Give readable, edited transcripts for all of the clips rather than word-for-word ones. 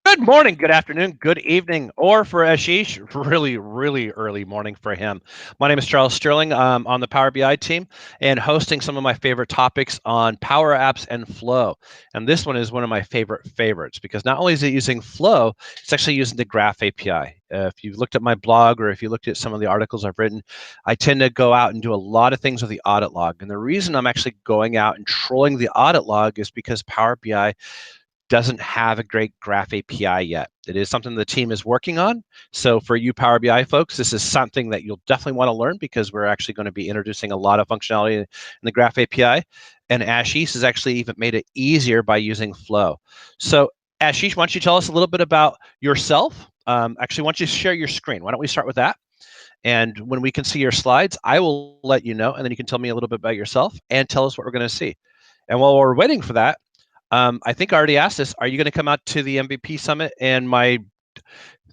Good morning, good afternoon, good evening, or for Ashish, really early morning for him. My name is Charles Sterling. I'm on the Power BI team and hosting some of my favorite topics on Power Apps and Flow. And this one is one of my favorites because not only is it using Flow, it's actually using the Graph API. If you've looked at my blog or if you looked at some of the articles I've written, I tend to go out and do a lot of things with the audit log. And the reason I'm actually going out and trolling the audit log is because Power BI doesn't have a great Graph API yet. It is something the team is working on. So for you Power BI folks, this is something that you'll definitely want to learn because we're actually going to be introducing a lot of functionality in the Graph API. And Ashish has actually even made it easier by using Flow. So Ashish, why don't you tell us a little bit about yourself? Actually, why don't you share your screen? Why don't we start with that? And when we can see your slides, I will let you know, and then you can tell me a little bit about yourself and tell us what we're going to see. And while we're waiting for that, I think I already asked this. Are you going to come out to the MVP summit and my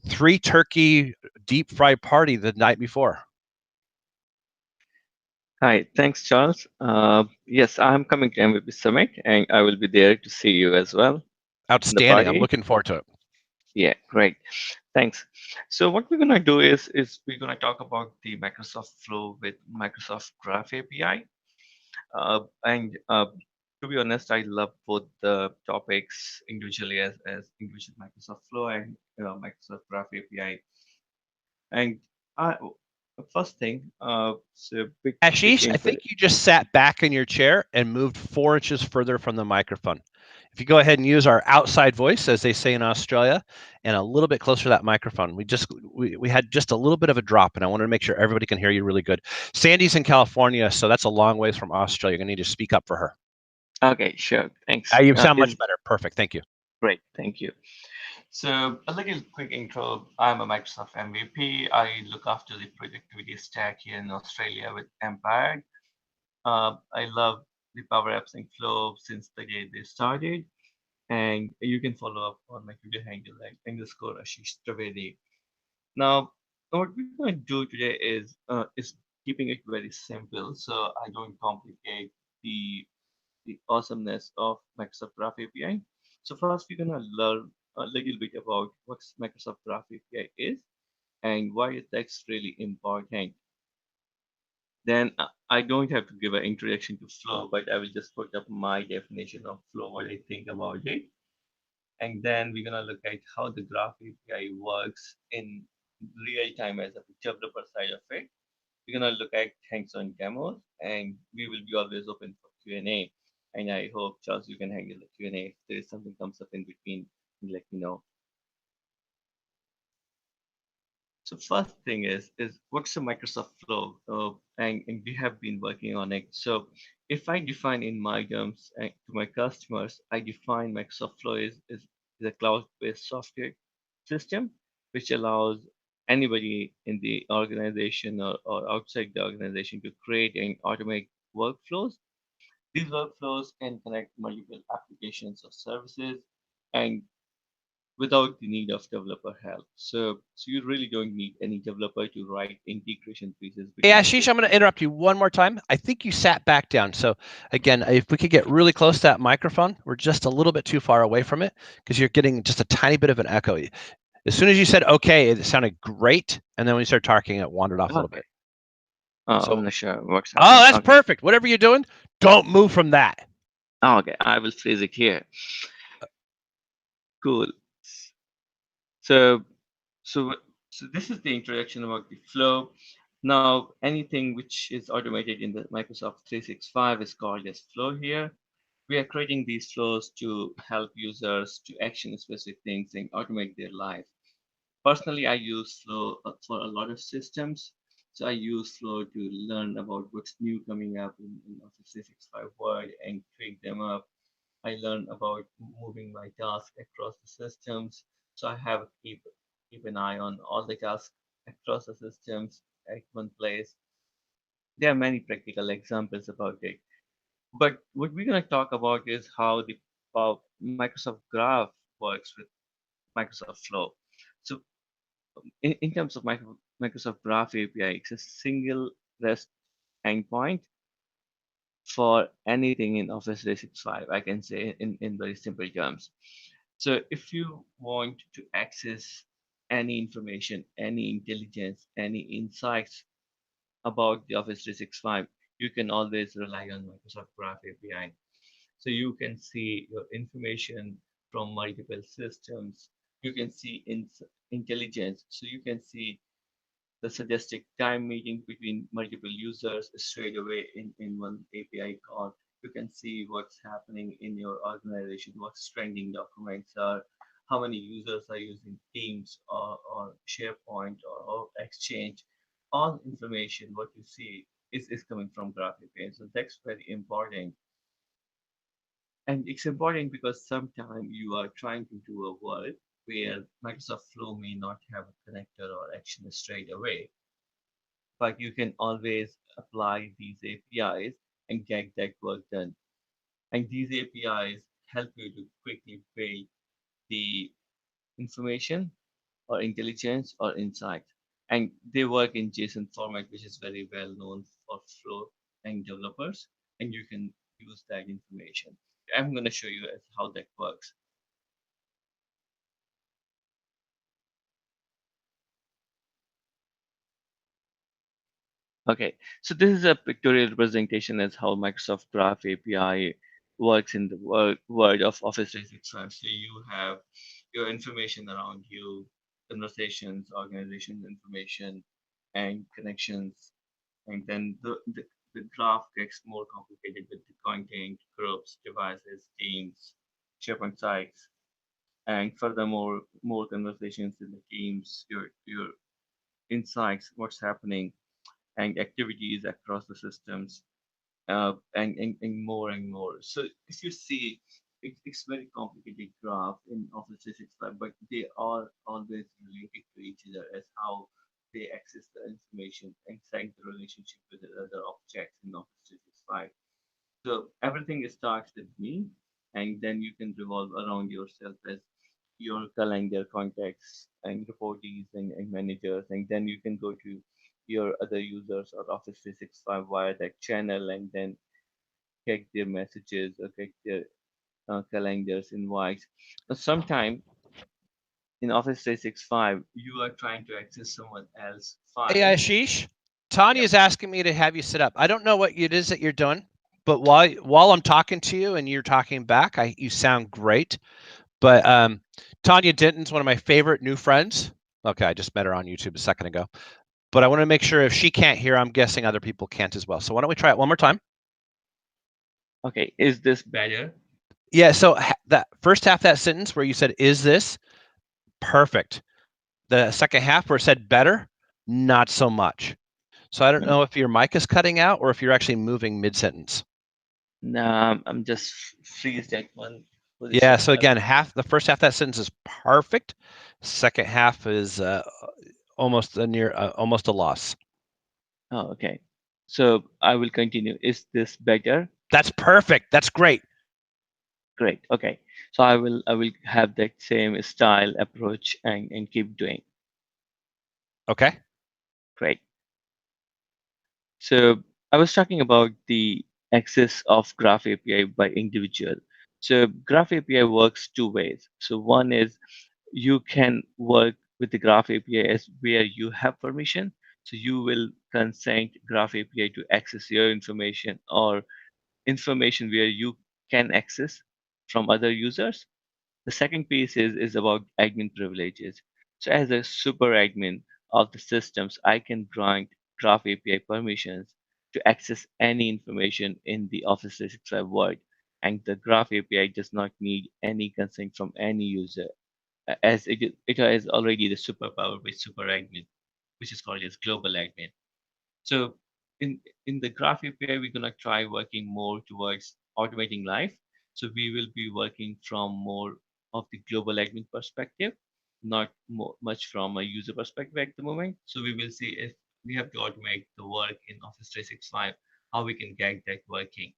3 turkey deep fry party the night before? Hi, thanks, Charles. Yes, I'm coming to MVP Summit, and I will be there to see you as well in the Outstanding. I'm party. looking forward to it. Yeah, great. Thanks. So what we're gonna do is we're gonna talk about the Microsoft Flow with Microsoft Graph API. And to be honest, I love both the topics individually as individual Microsoft Flow and Microsoft Graph API. And I, first thing, so big Ashish, I intro. think you just sat back in your chair and moved 4 inches further from the microphone. If you go ahead and use our outside voice, as they say in Australia, and a little bit closer to that microphone, we had just a little bit of a drop, and I wanted to make sure everybody can hear you really good. Sandy's in California, so that's a long ways from Australia. You're gonna need to speak up for her. Okay, sure. Thanks. You sound much Is better. Perfect. Thank you. great. Thank you. So a little quick intro. I'm a Microsoft MVP. I look after the productivity stack here in Australia with Empire. I love the Power Apps and Flow since the day they started. And you can follow up on my Twitter handle like _Ashish Trivedi. Now, what we're going to do today is keeping it very simple, so I don't complicate the awesomeness of Microsoft Graph API. So first, we're gonna learn a little bit about what Microsoft Graph API is and why that's really important. Then I don't have to give an introduction to Flow, but I will just put up my definition of Flow, what I think about it. And then we're gonna look at how the Graph API works in real time as a developer side of it. We're gonna look at hands-on demos, and we will be always open for Q&A. And I hope Charles, you can handle the Q&A. If there is something comes up in between, let me know. So first thing is what's a Microsoft Flow? And we have been working on it. So if I define in my terms to my customers, I define Microsoft Flow is a cloud-based software system which allows anybody in the organization or outside the organization to create and automate workflows. These workflows can connect multiple applications or services and without the need of developer help. So you really don't need any developer to write integration pieces Hey, between Ashish, I'm going to systems. interrupt you one more time. I think you sat back down. So, again, if we could get really close to that microphone, we're just a little bit too far away from it because you're getting just a tiny bit of an echo. As soon as you said okay, it sounded great. And then when you started talking, it wandered off a little Okay. bit. I'm So, not sure what's oh, happening. that's Okay. perfect. Whatever you're doing, don't move from that. Okay. I will phrase it here. Cool. So so this is the introduction about the flow. Now anything which is automated in the Microsoft 365 is called as flow here. We are creating these flows to help users to action specific things and automate their life. Personally, I use Flow for a lot of systems. So I use Flow to learn about what's new coming up in Office 365 Word and tweak them up. I learn about moving my tasks across the systems. So I have to keep an eye on all the tasks across the systems at one place. There are many practical examples about it. But what we're going to talk about is how Microsoft Graph works with Microsoft Flow. So in terms of Microsoft Graph API, it's a single REST endpoint for anything in Office 365. I can say in very simple terms. So if you want to access any information, any intelligence, any insights about the Office 365, you can always rely on Microsoft Graph API. So you can see your information from multiple systems. You can see intelligence. So you can see the suggested time meeting between multiple users straight away in one API call. You can see what's happening in your organization, what's trending documents are, how many users are using Teams or SharePoint or Exchange. All information, what you see is coming from Graph API. So that's very important. And it's important because sometimes you are trying to do a work where Microsoft Flow may not have a connector or action straight away, but you can always apply these APIs and get that work done. And these APIs help you to quickly build the information or intelligence or insight. And they work in JSON format, which is very well known for Flow and developers. And you can use that information. I'm going to show you how that works. Okay, so this is a pictorial representation as how Microsoft Graph API works in the world of Office 365. So you have your information around you, conversations, organization information, and connections. And then the graph gets more complicated with the content, groups, devices, teams, SharePoint sites, and furthermore, more conversations in the teams, your insights, what's happening and activities across the systems, and more and more. So if you see, it's very complicated graph in Office 365, but they are always related to each other as how they access the information and set the relationship with the other objects in Office 365. So everything starts with me, and then you can revolve around yourself as your calendar contacts and reportees and managers, and then you can go to your other users or Office 365 via that channel, and then check their messages or check their calendars, invites. But sometimes in Office 365, you are trying to access someone else's Hey, file. Ashish, Tanya Yep. is asking me to have you sit up. I don't know what it is that you're doing, but while I'm talking to you and you're talking back, you sound great. But Tanya Denton's one of my favorite new friends. Okay, I just met her on YouTube a second ago. But I want to make sure if she can't hear, I'm guessing other people can't as well. So why don't we try it one more time? Okay, is this better? Yeah. So that first half of that sentence where you said, "Is this perfect?" The second half where it said "better," not so much. So I don't No. know if your mic is cutting out or if you're actually moving mid sentence. No, I'm just freeze that one Yeah. position. So again, the first half of that sentence is perfect. Second half is almost a almost a loss. Oh, okay. So I will continue. Is this better? That's perfect. That's great. Great. Okay. So I will have that same style approach and keep doing. Okay. Great. So I was talking about the access of Graph API by individual. So Graph API works two ways. So one is you can work with the Graph API as where you have permission. So you will consent Graph API to access your information or information where you can access from other users. The second piece is about admin privileges. So as a super admin of the systems, I can grant Graph API permissions to access any information in the Office 365 world. And the Graph API does not need any consent from any user, as it has already the superpower with super admin, which is called as global admin. So in in the Graph API, we're gonna try working more towards automating life. So we will be working from more of the global admin perspective, not much from a user perspective at the moment. So we will see if we have to automate the work in Office 365, how we can get that working.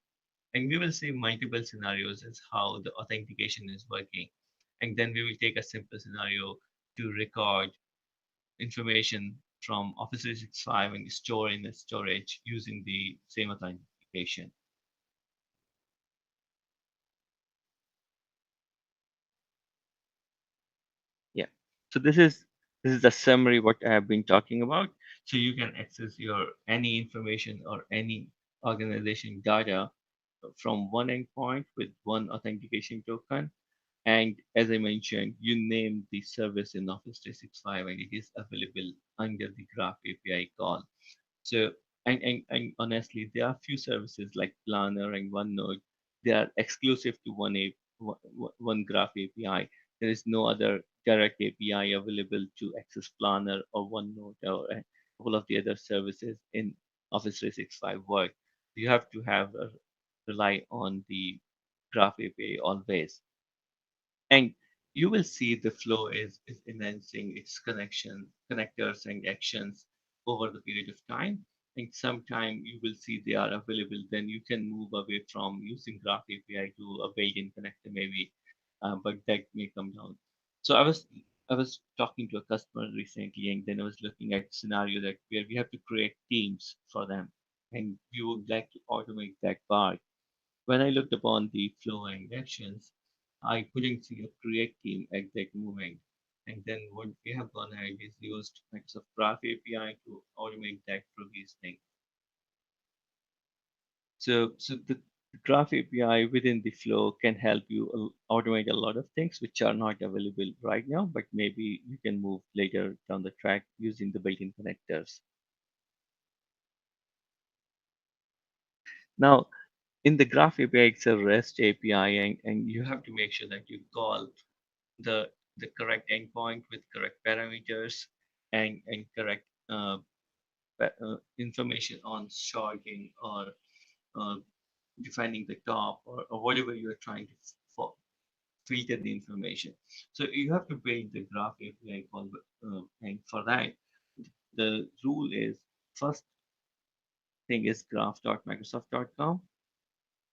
And we will see multiple scenarios as how the authentication is working. And then we will take a simple scenario to record information from Office 365 and store in the storage using the same authentication. So this is a summary what I have been talking about. So you can access your any information or any organization data from one endpoint with one authentication token. And as I mentioned, you name the service in Office 365 and it is available under the Graph API call. So, and honestly, there are few services like Planner and OneNote. They are exclusive to one Graph API. There is no other direct API available to access Planner or OneNote or a couple of the other services in Office 365 work. You have to have rely on the Graph API always. And you will see the flow is enhancing its connectors and actions over the period of time. And sometime you will see they are available, then you can move away from using Graph API to a built-in connector maybe, but that may come down. So I was talking to a customer recently, and then I was looking at scenario that where we have to create teams for them, and we would like to automate that part. When I looked upon the flow and actions, I couldn't see a create team at that moment. And then what we have gone ahead is used Microsoft Graph API to automate that provisioning. So the Graph API within the flow can help you automate a lot of things which are not available right now, but maybe you can move later down the track using the built-in connectors. Now, in the Graph API, it's a REST API, and you have to make sure that you call the the correct endpoint with correct parameters and correct information on sharding or uh, defining the top or whatever you're trying to for, filter the information. So you have to build the graph API call, and for that, the rule is first thing is graph.microsoft.com.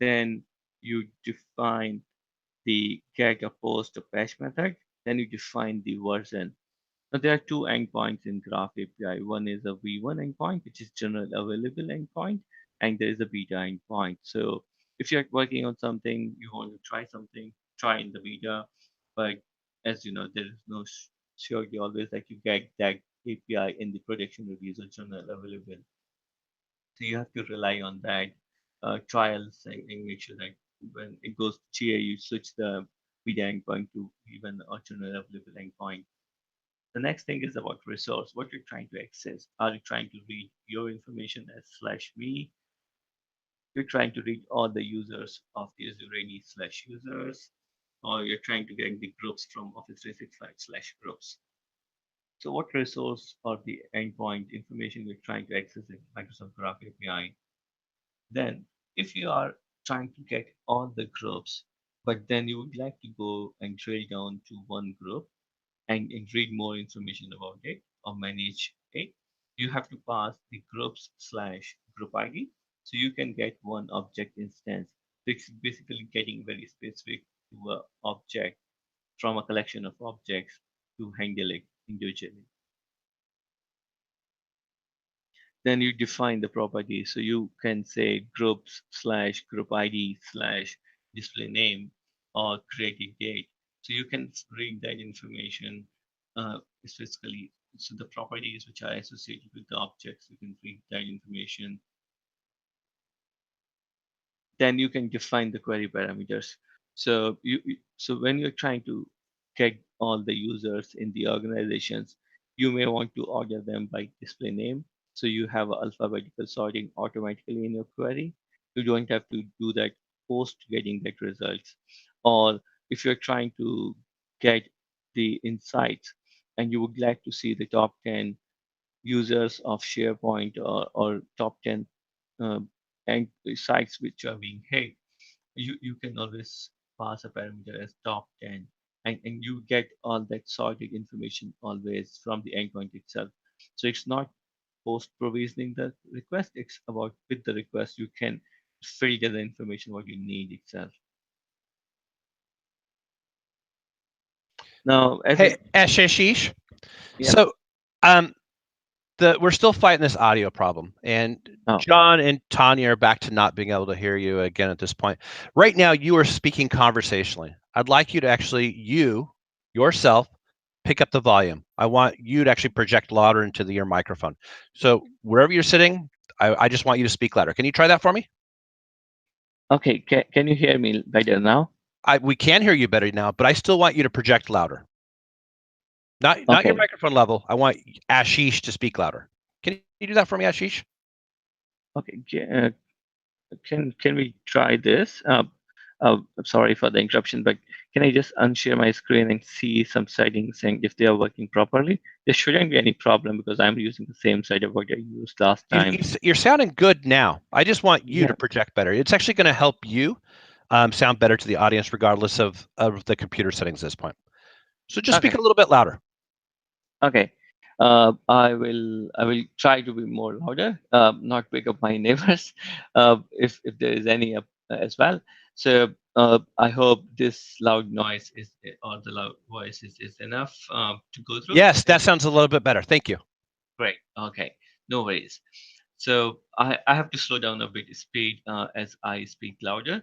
Then you define the get a post a patch method. Then you define the version. Now, there are two endpoints in Graph API. One is a V1 endpoint, which is general available endpoint, and there is a beta endpoint. So if you're working on something, you want to try something, try in the beta. But as you know, there is no surety always that you get that API in the production release or general available. So you have to rely on that trials and make sure that when it goes to GA, you switch the beta endpoint to even a general available endpoint. The next thing is about resource, what you're trying to access. Are you trying to read your information as /v? You're trying to read all the users of the Azure AD /users, or you're trying to get the groups from Office 365 /groups. So what resource or the endpoint information you're trying to access in Microsoft Graph API? Then, if you are trying to get all the groups, but then you would like to go and drill down to one group, and read more information about it or manage it, you have to pass the groups slash group ID. So you can get one object instance. So it's basically getting very specific to a object from a collection of objects to handle it individually. Then you define the property. So you can say groups slash group ID slash display name or created date. So you can read that information specifically. So the properties which are associated with the objects, you can read that information. Then you can define the query parameters. So so when you're trying to get all the users in the organizations, you may want to order them by display name. So you have alphabetical sorting automatically in your query. You don't have to do that post getting that results. Or if you're trying to get the insights and you would like to see the top 10 users of SharePoint or top 10 uh, and sites which are being hit, you can always pass a parameter as top 10, and you get all that sorted information always from the endpoint itself. So it's not post provisioning the request, it's about with the request you can filter the information what you need itself. Now as Hey, a Ashish. yeah. So, um, we're still fighting this audio problem, and Oh, John and Tanya are back to not being able to hear you again at this point. Right now, you are speaking conversationally. I'd like you to actually, you yourself, pick up the volume. I want you to actually project louder into your microphone. So wherever you're sitting, I just want you to speak louder. Can you try that for me? Okay, can you hear me better now? We can hear you better now, but I still want you to project louder. Not your Okay, microphone level. I want Ashish to speak louder. Can you do that for me, Ashish? okay. Can we try this? I'm sorry for the interruption, but can I just unshare my screen and see some settings and if they are working properly? There shouldn't be any problem because I'm using the same setup what I used last time. You're sounding good now. I just want you to Yeah. project better. It's actually going to help you sound better to the audience, regardless of the computer settings at this point. So just speak Okay. a little bit louder. Okay. I will try to be more louder, not wake up my neighbors, if there is any up as well. So I hope this loud noise is or the loud voice is enough to go through. Yes, that sounds a little bit better. Thank you. Great. Okay. No worries. So I have to slow down a bit speed as I speak louder.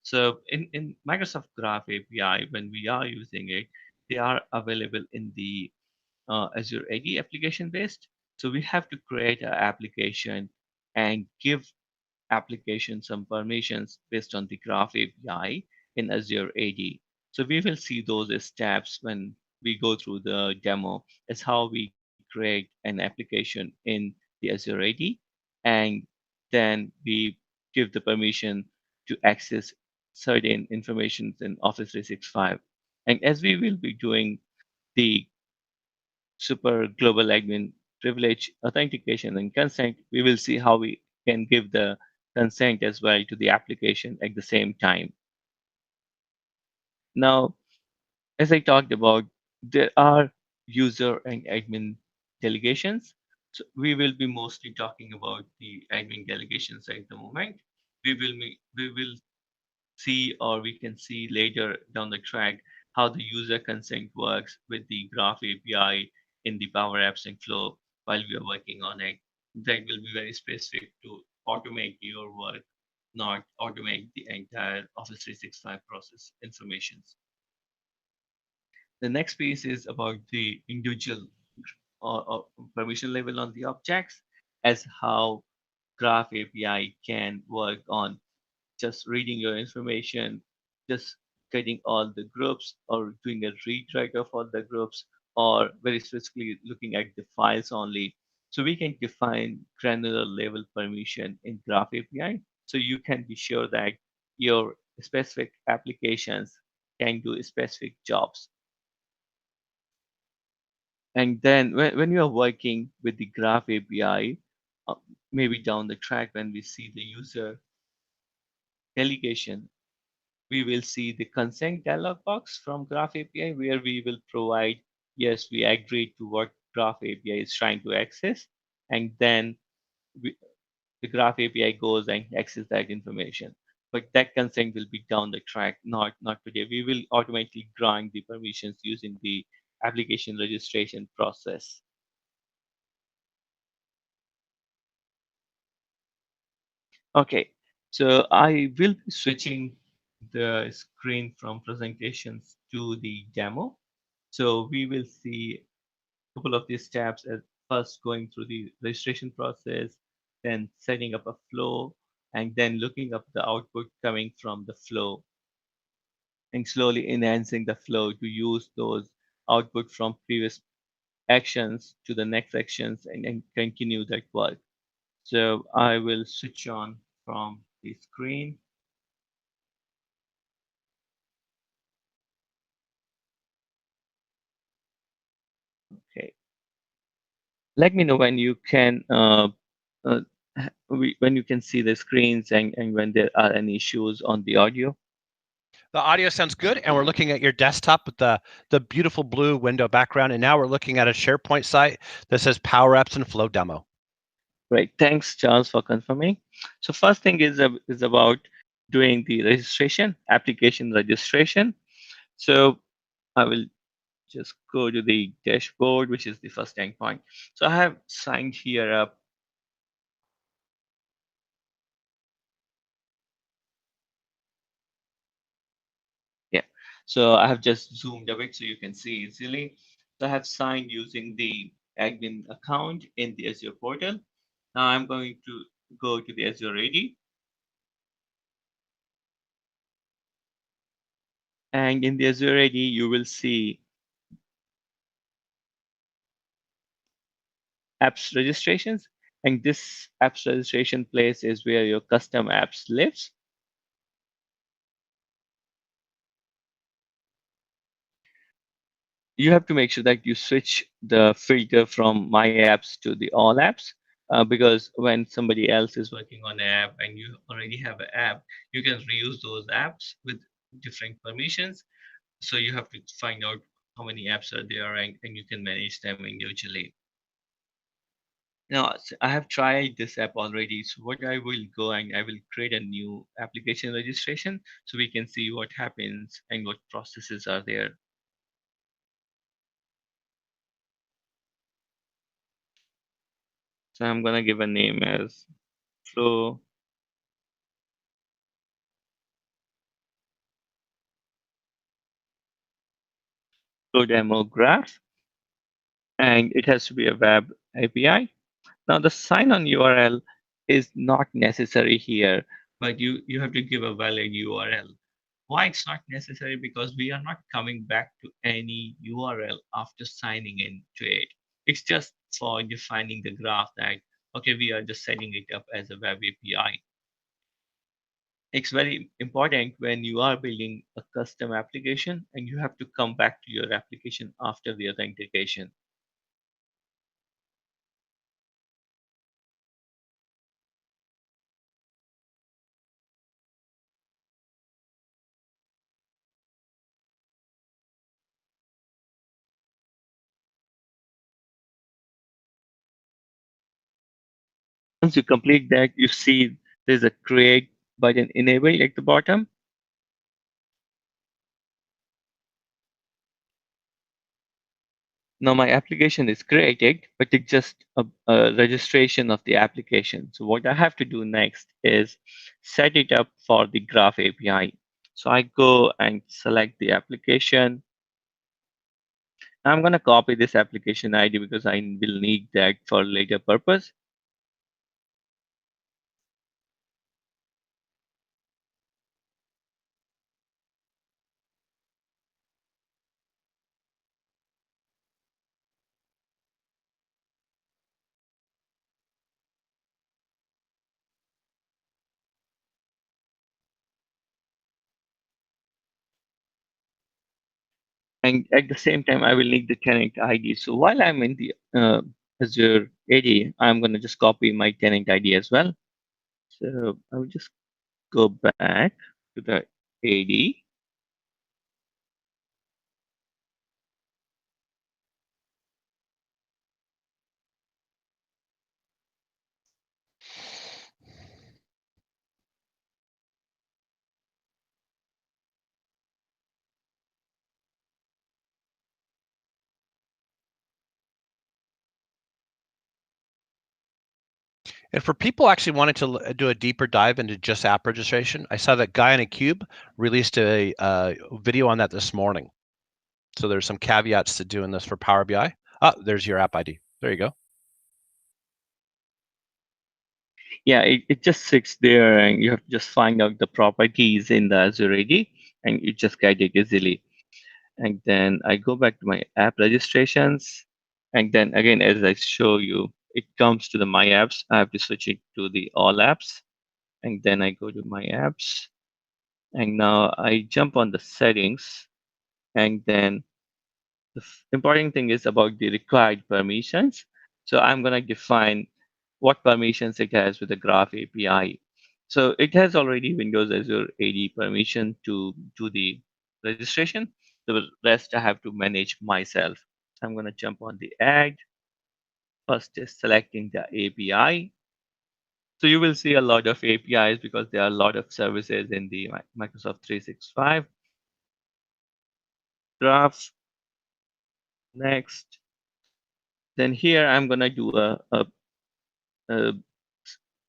So in Microsoft Graph API, when we are using it, they are available in the Azure AD application based. So we have to create an application and give application some permissions based on the Graph API in Azure AD. So we will see those as steps when we go through the demo as how we create an application in the Azure AD, and then we give the permission to access certain information in Office 365. And as we will be doing the super global admin privilege authentication and consent, we will see how we can give the consent as well to the application at the same time. Now, as I talked about, there are user and admin delegations. So we will be mostly talking about the admin delegations at the moment. We will see, or we can see later down the track, how the user consent works with the Graph API in the Power Apps and Flow while we are working on it. That will be very specific to automate your work, not automate the entire Office 365 process informations. The next piece is about the individual or permission level on the objects, as how Graph API can work on just reading your information, just getting all the groups, or doing a read write of all the groups, or very specifically looking at the files only. So we can define granular level permission in Graph API. So you can be sure that your specific applications can do specific jobs. And then when you are working with the Graph API, uh, maybe down the track when we see the user delegation, we will see the consent dialog box from Graph API where we will provide, yes, we agree to what Graph API is trying to access. And then we, the Graph API goes and access that information. But that consent will be down the track, not today. We will automatically grant the permissions using the application registration process. Okay, so I will be switching the screen from presentations to the demo. So we will see a couple of these steps as first going through the registration process, then setting up a flow, and then looking up the output coming from the flow and slowly enhancing the flow to use those output from previous actions to the next actions and continue that work. So I will switch on from the screen. Okay. Let me know when you can uh, when you can see the screens and when there are any issues on the audio. The audio sounds good, and we're looking at your desktop with the beautiful blue window background, and now we're looking at a SharePoint site that says Power Apps and Flow Demo. Great, thanks Charles for confirming. So first thing is about doing the registration, application registration. So I will just go to the dashboard, which is the first endpoint. So I have signed here up. Yeah. So I have just zoomed a bit so you can see easily. So I have signed using the admin account in the Azure portal. Now I'm going to go to the Azure AD, and in the Azure AD you will see apps registrations, and this apps registration place is where your custom apps lives. You have to make sure that you switch the filter from my apps to the all apps, because when somebody else is working on an app and you already have an app, you can reuse those apps with different permissions. So you have to find out how many apps are there, and you can manage them individually. Now, I have tried this app already. So what I will go and I will create a new application registration so we can see what happens and what processes are there. So I'm gonna give a name as flow flow demo graph, and it has to be a web API. Now the sign on URL is not necessary here, but you have to give a valid URL. Why it's not necessary? Because we are not coming back to any URL after signing into it. It's just for defining the graph that, okay, we are just setting it up as a web API. It's very important when you are building a custom application and you have to come back to your application after the authentication. Once you complete that, you see there's a create button enabled at the bottom. Now my application is created, but it's just a registration of the application. So what I have to do next is set it up for the Graph API. So I go and select the application. I'm going to copy this application ID because I will need that for later purpose. And at the same time, I will need the tenant ID. So while I'm in the Azure AD, I'm going to just copy my tenant ID as well. So I will just go back to the AD. And for people actually wanting to do a deeper dive into just app registration, I saw that Guy in a Cube released a video on that this morning. So there's some caveats to doing this for Power BI. Oh, there's your app ID. There you go. Yeah, it just sits there and you have to just find out the properties in the Azure AD and you just get it easily. And then I go back to my app registrations. And then again, as I show you, it comes to the My Apps. I have to switch it to the All Apps. And then I go to My Apps. And now I jump on the settings. And then the important thing is about the required permissions. So I'm going to define what permissions it has with the Graph API. So it has already Windows Azure AD permission to do the registration. The rest I have to manage myself. I'm going to jump on the add. First is selecting the API. So you will see a lot of APIs because there are a lot of services in the Microsoft 365. Graph, next. Then here I'm going to do a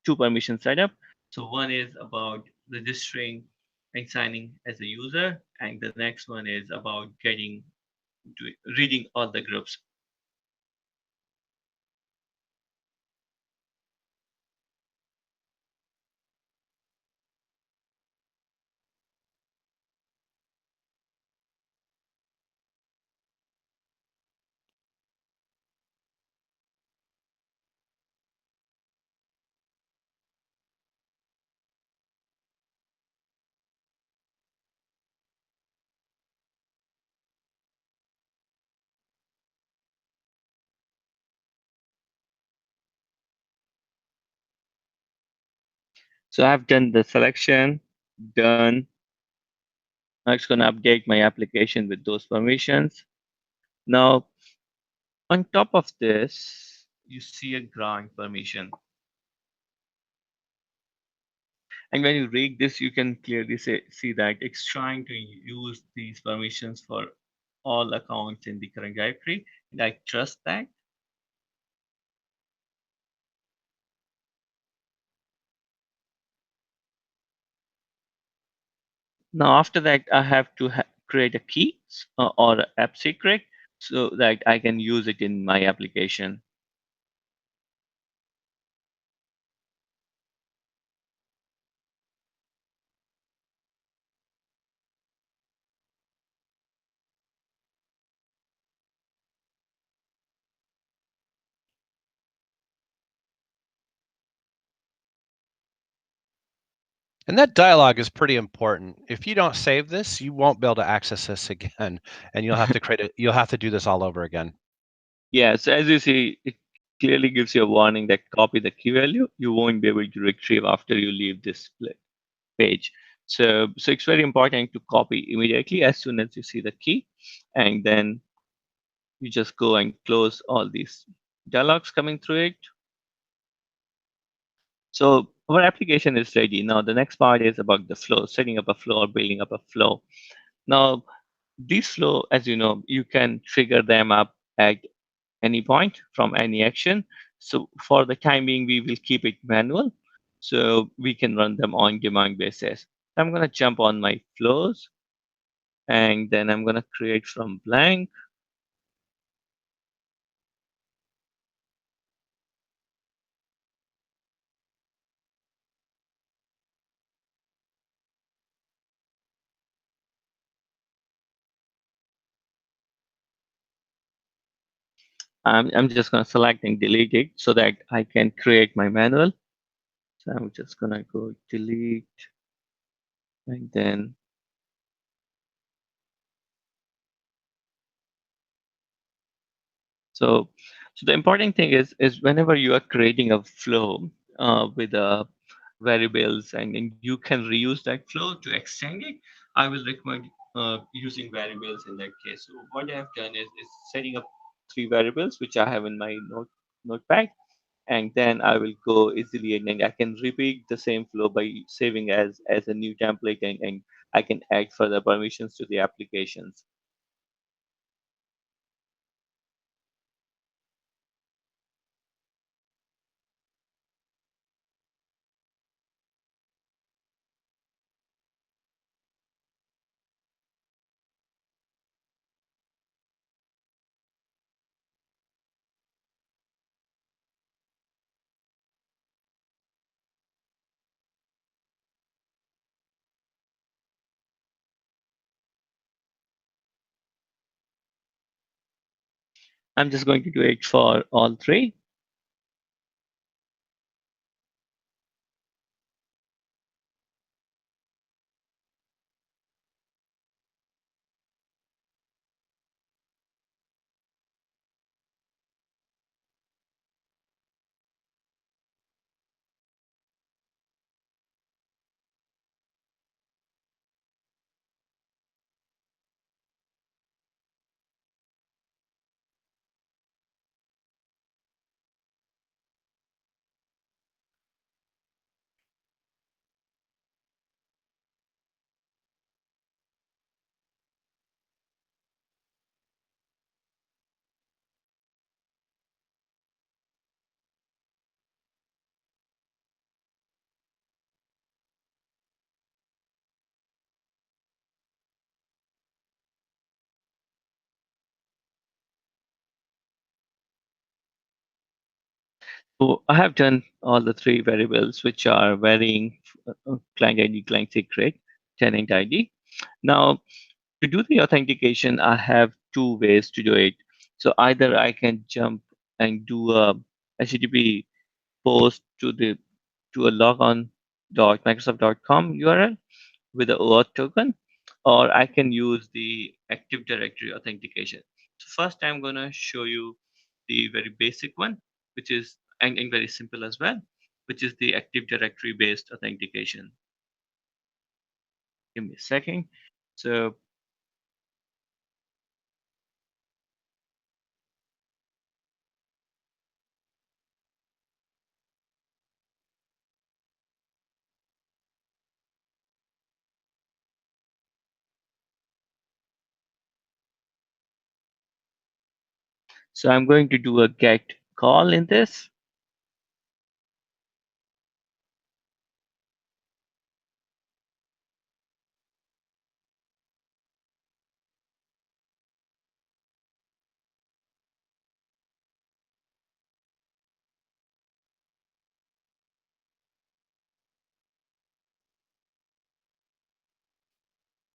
two permission setup. So one is about registering and signing as a user, and the next one is about getting reading all the groups. So I've done the selection, done. Now it's going to update my application with those permissions. Now, on top of this, you see a grant permission. And when you read this, you can clearly see that it's trying to use these permissions for all accounts in the current directory. And I trust that. Now, after that, I have to create a key or a app secret so that I can use it in my application. And that dialogue is pretty important. If you don't save this, you won't be able to access this again, and you'll have to create it. You'll have to do this all over again. Yeah, so as you see, it clearly gives you a warning that copy the key value. You won't be able to retrieve after you leave this page. So it's very important to copy immediately as soon as you see the key, and then you just go and close all these dialogues coming through it. So our application is ready. Now the next part is about the flow, setting up a flow or building up a flow. Now these flow, as you know, you can trigger them up at any point from any action. So for the time being, we will keep it manual so we can run them on demand basis. I'm going to jump on my flows and then I'm going to create from blank. I'm just going to select and delete it so that I can create my manual. So I'm just going to go delete and then so so the important thing is whenever you are creating a flow with variables and you can reuse that flow to extend it, I will recommend using variables in that case. So what I have done is setting up three variables which I have in my notepad, and then I will go easily and I can repeat the same flow by saving as a new template, and I can add further permissions to the applications. I'm just going to do it for all three. So I have done all the three variables, which are varying client ID, client secret, tenant ID. Now, to do the authentication, I have two ways to do it. So either I can jump and do a HTTP post to a logon.microsoft.com URL with the OAuth token, or I can use the Active Directory authentication. So first, I'm gonna show you the very basic one, which is and very simple as well, which is the Active Directory based authentication. Give me a second. So so I'm going to do a get call in this.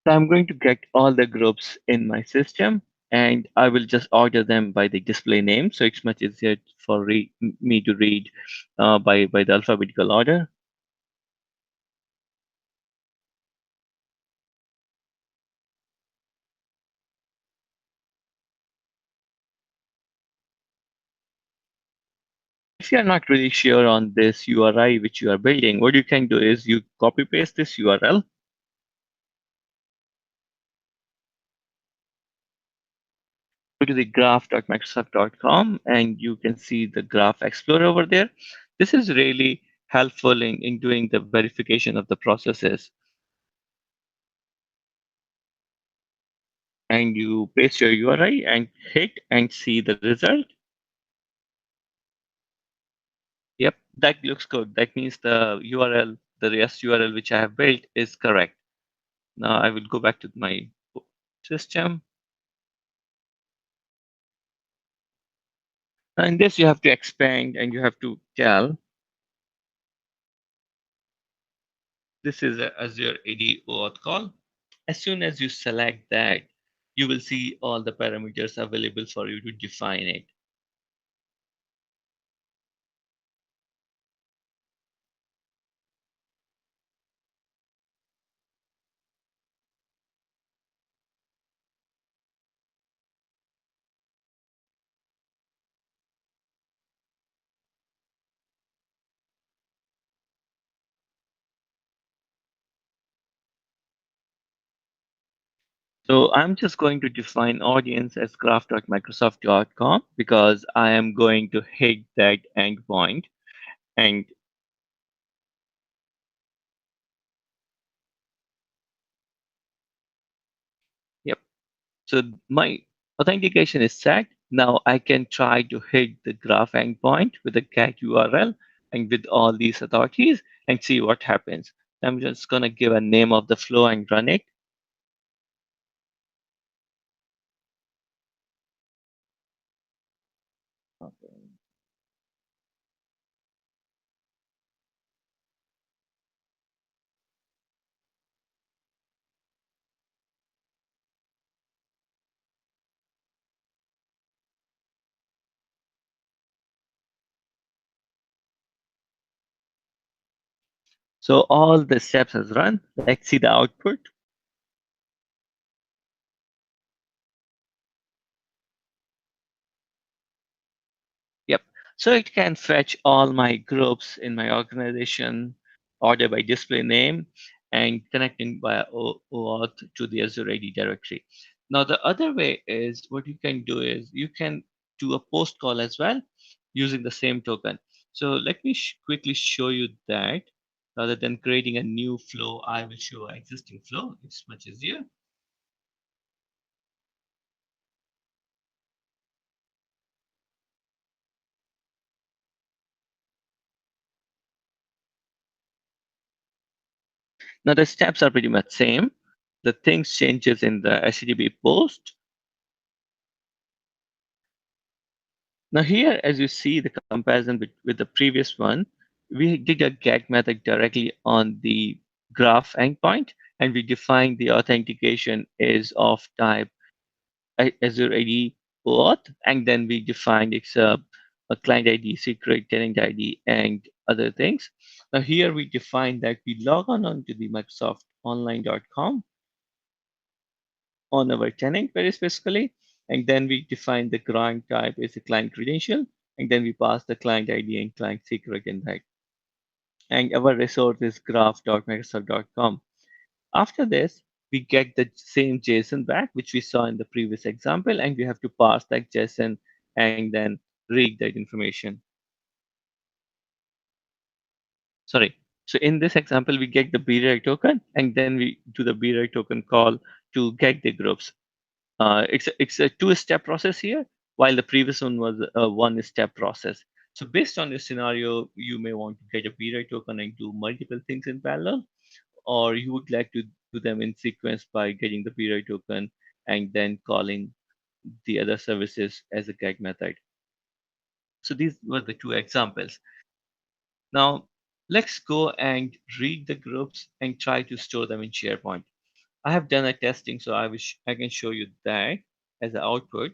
So I'm going to get all the groups in my system, and I will just order them by the display name. So it's much easier for me to read by the alphabetical order. If you're not really sure on this URI which you are building, what you can do is you copy paste this URL to the graph.microsoft.com, and you can see the Graph Explorer over there. This is really helpful in doing the verification of the processes. And you paste your URI and hit and see the result. Yep, that looks good. That means the URL, the REST URL which I have built is correct. Now I will go back to my system. And this you have to expand and you have to tell this is a Azure AD OAuth call. As soon as you select that, you will see all the parameters available for you to define it. So I'm just going to define audience as graph.microsoft.com because I am going to hit that endpoint. And yep, so my authentication is set. Now I can try to hit the graph endpoint with the get URL and with all these authorities and see what happens. I'm just going to give a name of the flow and run it. Okay. So all the steps has run. Let's see the output. Yep. So it can fetch all my groups in my organization, order by display name, and connecting via OAuth to the Azure AD directory. Now, the other way is what you can do is you can do a post call as well using the same token. So let me quickly show you that. Rather than creating a new flow, I will show an existing flow. It's much easier. Now the steps are pretty much same. The things changes in the HTTP post. Now here, as you see the comparison with the previous one, we did a get method directly on the graph endpoint, and we defined the authentication is of type Azure ID auth, and then we defined it's a client ID, secret tenant ID, and other things. Now here we define that we log on onto the microsoftonline.com on our tenant very specifically, and then we define the client type as a client credential, and then we pass the client ID and client secret in that. And our resource is graph.microsoft.com. After this, we get the same JSON back, which we saw in the previous example, and we have to pass that JSON and then read that information. Sorry. So in this example, we get the BREG token, and then we do the BREG token call to get the groups. It's a two-step process here, while the previous one was a one-step process. So based on this scenario, you may want to get a BREG token and do multiple things in parallel, or you would like to do them in sequence by getting the BREG token and then calling the other services as a get method. So these were the two examples. Now let's go and read the groups and try to store them in SharePoint. I have done a testing, so I can show you that as an output.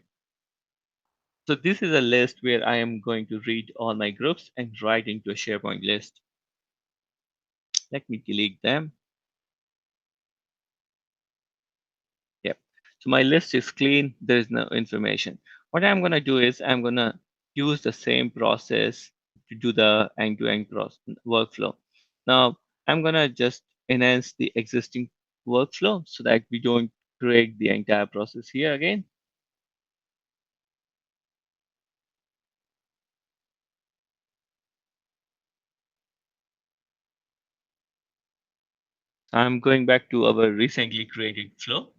So this is a list where I am going to read all my groups and write into a SharePoint list. Let me delete them. Yep. So my list is clean. There is no information. What I'm going to do is I'm going to use the same process to do the end-to-end workflow. Now I'm going to just enhance the existing workflow so that we don't create the entire process here again. I'm going back to our recently created flow,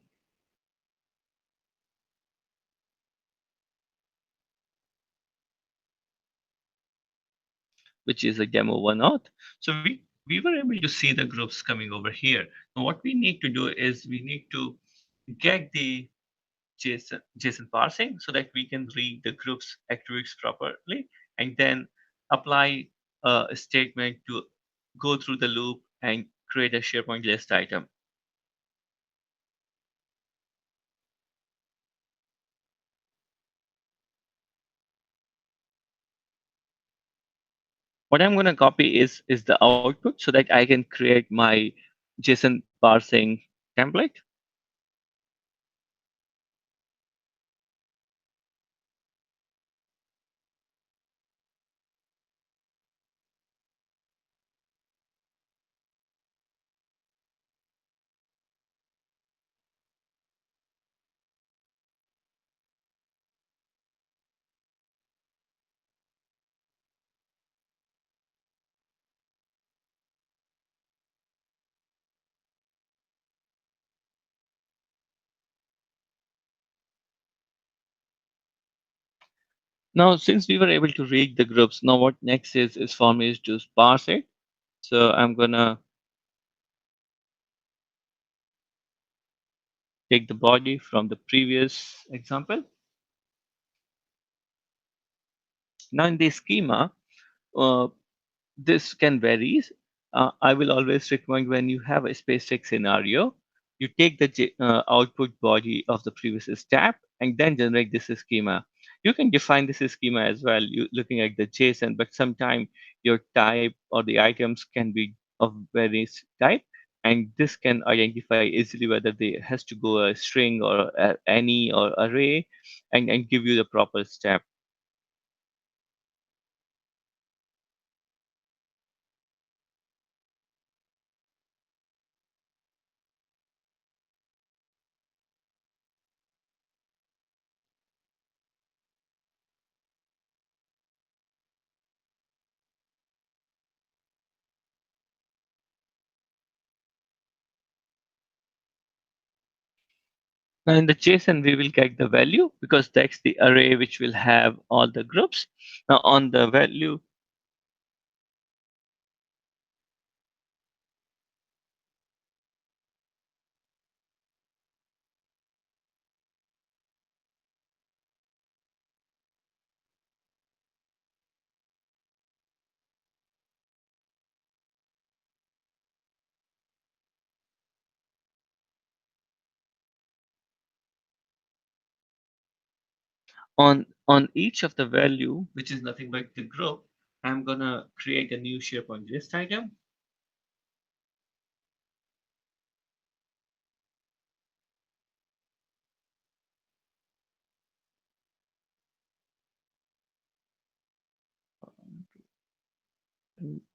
which is a demo one auth. So we were able to see the groups coming over here. Now what we need to do is we need to get the JSON parsing so that we can read the group's attributes properly and then apply a statement to go through the loop and create a SharePoint list item. What I'm going to copy is the output so that I can create my JSON parsing template. Now, since we were able to read the groups, now what next is for me is to parse it. So I'm gonna take the body from the previous example. Now in the schema, uh, this can vary. I will always recommend when you have a specific scenario, you take the output body of the previous step and then generate this schema. You can define this schema as well, looking at the JSON, but sometimes your type or the items can be of various type, and this can identify easily whether they has to go a string or any or array, and give you the proper step. Now in the JSON, we will get the value because that's the array which will have all the groups. Now on the value, On each of the value, which is nothing but the group, I'm gonna create a new SharePoint list item.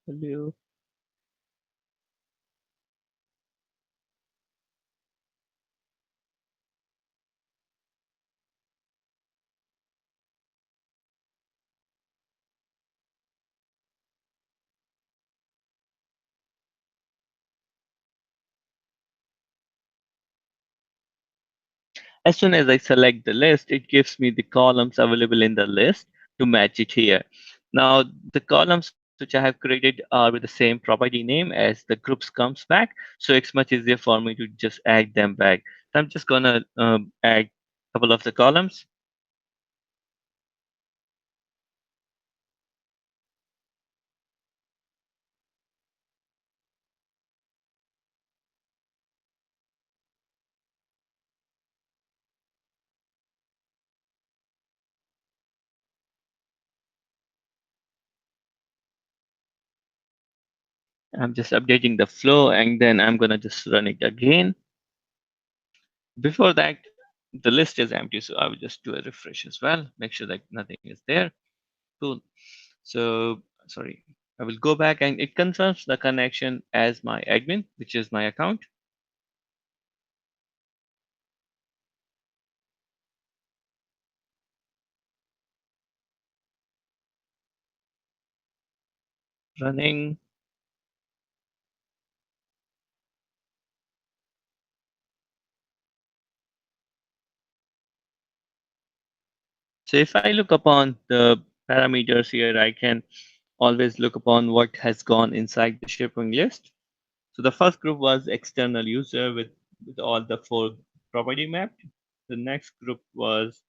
Value. As soon as I select the list, it gives me the columns available in the list to match it here. Now, the columns which I have created are with the same property name as the groups comes back, so it's much easier for me to just add them back. So I'm just gonna add a couple of the columns. I'm just updating the flow, and then I'm gonna just run it again. Before that, the list is empty, so I will just do a refresh as well, make sure that nothing is there. Cool. So sorry, I will go back and it confirms the connection as my admin, which is my account. Running. So if I look upon the parameters here, I can always look upon what has gone inside the shipping list. So the first group was external user with all the four property mapped. The next group was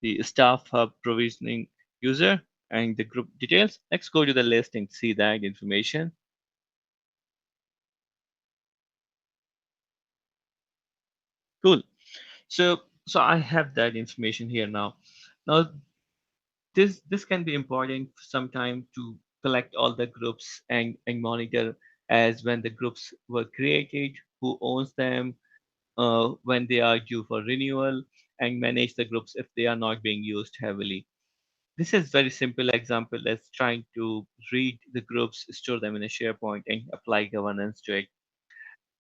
the staff hub provisioning user and the group details. Let's go to the list and see that information. Cool. So I have that information here now. Now this can be important sometime to collect all the groups and monitor as when the groups were created, who owns them, when they are due for renewal, and manage the groups if they are not being used heavily. This is very simple example as trying to read the groups, store them in a SharePoint, and apply governance to it.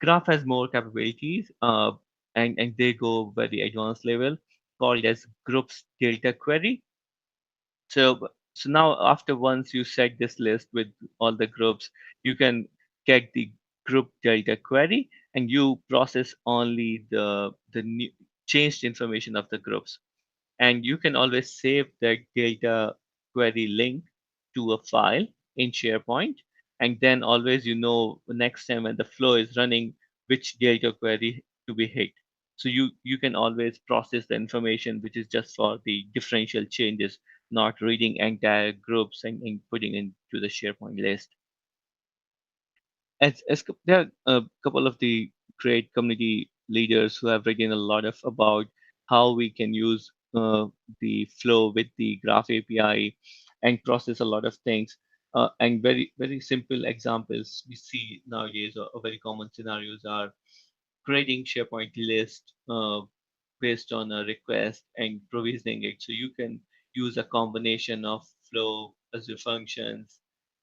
Graph has more capabilities, and they go very advanced level called as groups delta query. So now after once you set this list with all the groups, you can get the group delta query and you process only the new, changed information of the groups. And you can always save that data query link to a file in SharePoint, and then always you know next time when the flow is running which data query to be hit. So you can always process the information which is just for the differential changes, not reading entire groups and putting into the SharePoint list. There are a couple of the great community leaders who have written a lot of about how we can use the flow with the graph API and process a lot of things. And very simple examples we see nowadays, or very common scenarios are creating SharePoint list based on a request and provisioning it. So you can use a combination of flow Azure functions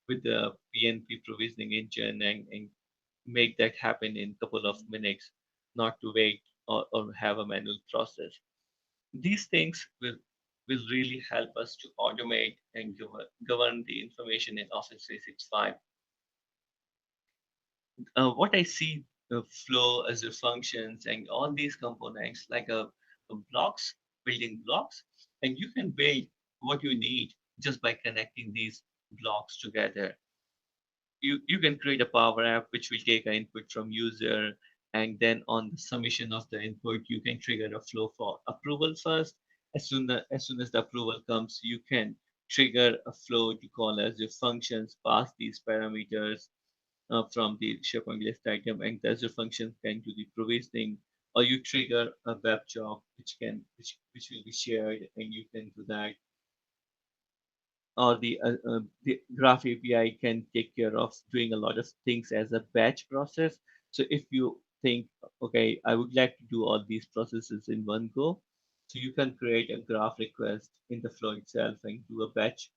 with the PNP provisioning engine and make that happen in a couple of minutes, not to wait or have a manual process. These things will really help us to automate and govern the information in Office 365. What I see, the flow as the functions and all these components like a blocks, building blocks, and you can build what you need just by connecting these blocks together. You can create a power app which will take an input from user, and then on the submission of the input you can trigger a flow for approval first. As soon as the approval comes, you can trigger a flow to call as your functions, pass these parameters from the SharePoint list item, and the Azure function can do the provisioning or you trigger a web job which will be shared, and you can do that. Or the Graph API can take care of doing a lot of things as a batch process. So if you think, okay, I would like to do all these processes in one go, so you can create a graph request in the flow itself and do a batch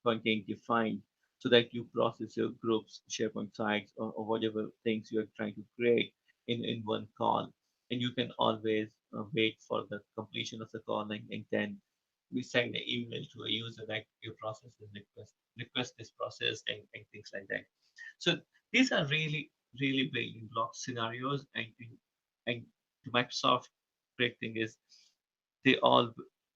contain defined, so that you process your groups, SharePoint sites, or whatever things you are trying to create in one call. And you can always wait for the completion of the call, and then we send an email to a user that your process is request is processed, and things like that. So these are really building block scenarios, and to Microsoft, great thing is they all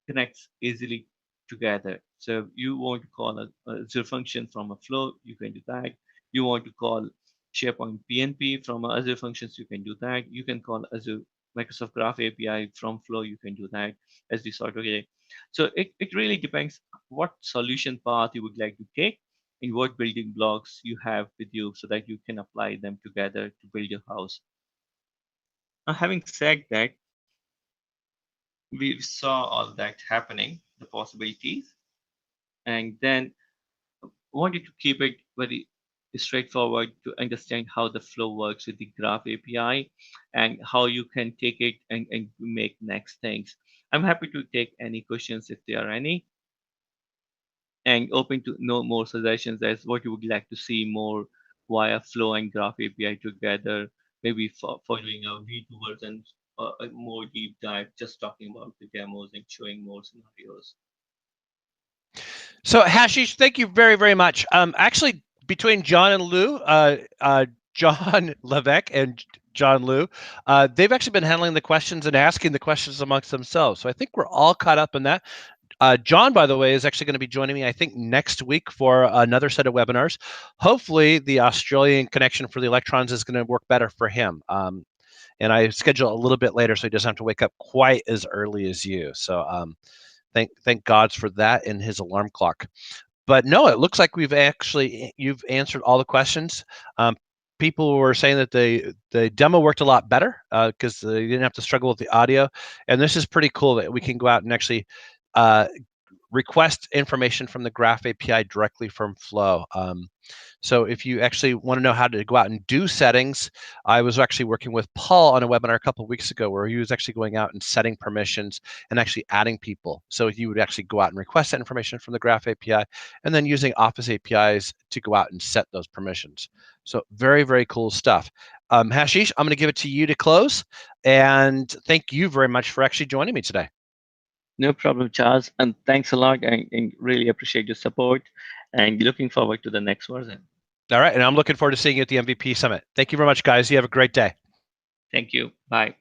connect easily together. So you want to call a Azure function from a flow, you can do that. You want to call SharePoint PNP from Azure functions, you can do that. You can call Azure Microsoft Graph API from flow, you can do that, as we saw today. So it really depends what solution path you would like to take and what building blocks you have with you, so that you can apply them together to build your house. Now, having said that, we saw all that happening, the possibilities, and then wanted to keep it very straightforward to understand how the flow works with the Graph API and how you can take it and make next things. I'm happy to take any questions if there are any, and open to know more suggestions as what you would like to see more via Flow and Graph API together, maybe following a V2 version, a more deep dive, just talking about the demos and showing more scenarios. So Hashish, thank you very, very much. Actually, between John and Lou, John Levesque and John Liu, they've actually been handling the questions and asking the questions amongst themselves. So I think we're all caught up in that. John, by the way, is actually going to be joining me, I think, next week for another set of webinars. Hopefully, the Australian connection for the electrons is going to work better for him. And I schedule a little bit later, so he doesn't have to wake up quite as early as you. So thank gods for that in his alarm clock. But no, it looks like you've answered all the questions. People were saying that the demo worked a lot better because they didn't have to struggle with the audio. And this is pretty cool that we can go out and actually request information from the Graph API directly from Flow. So if you actually want to know how to go out and do settings, I was actually working with Paul on a webinar a couple of weeks ago where he was actually going out and setting permissions and actually adding people. So you would actually go out and request that information from the Graph API and then using Office APIs to go out and set those permissions. So very, very cool stuff. Hashish, I'm going to give it to you to close. And thank you very much for actually joining me today. No problem, Charles, and thanks a lot, and really appreciate your support, and looking forward to the next version. All right, and I'm looking forward to seeing you at the MVP Summit. Thank you very much, guys. You have a great day. Thank you. Bye.